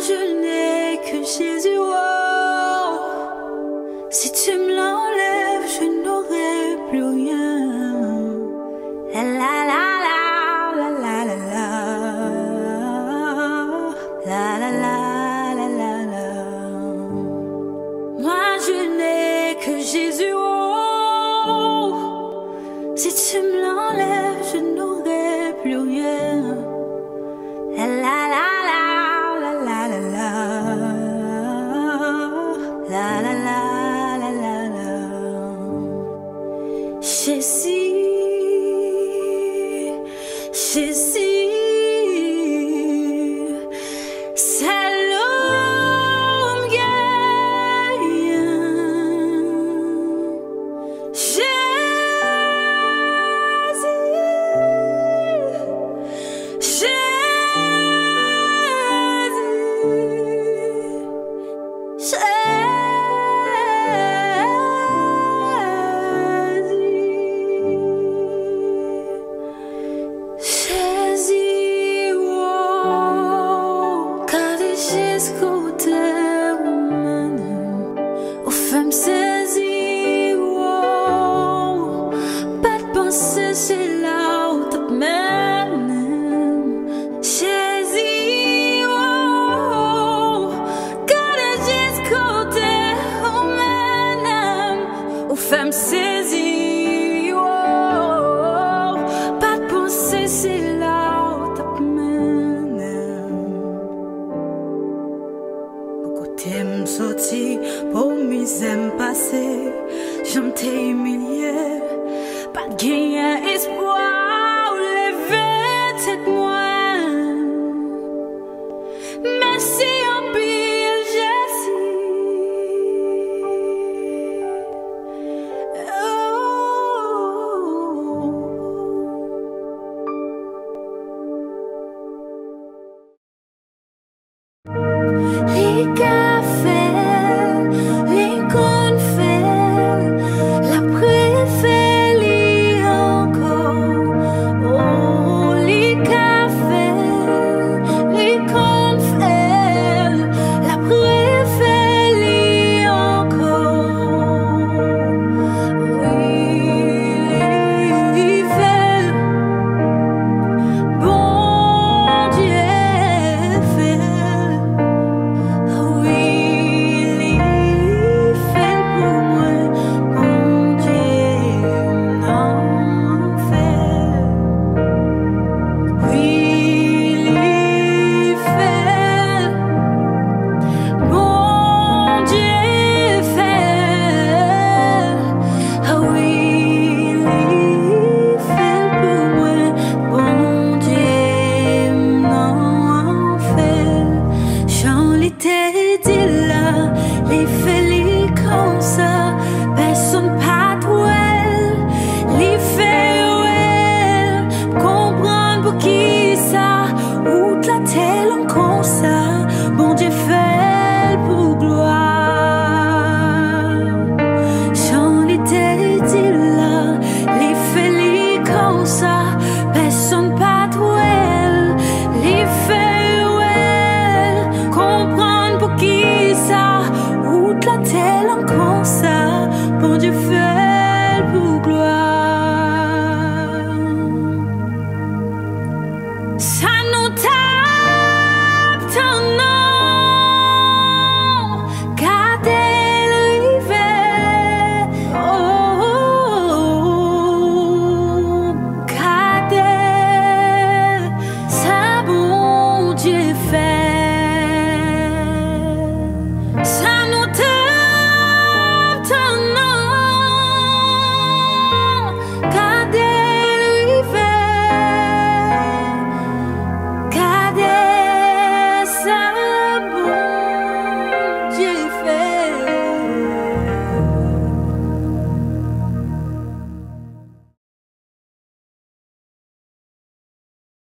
je n'ai que Jésus. Oh, si tu me l'enlèves, je n'aurai plus rien. La la la la la la la la la la la la la. Moi je n'ai que Jésus. Oh, si tu me l'enlèves, je n'aurai plus rien. La la la la la la la la la la la la la. Jésus, Jésus, c'est l'homme gagnant. Femme saisie, oh, pas de pensée, c'est là où t'as mené. Beaucoup t'aiment sortir, pour mes aime passer. J'aime t'ai humilié, pas de gain espoir, lever tête moi. Merci en pile, Jésus. Rica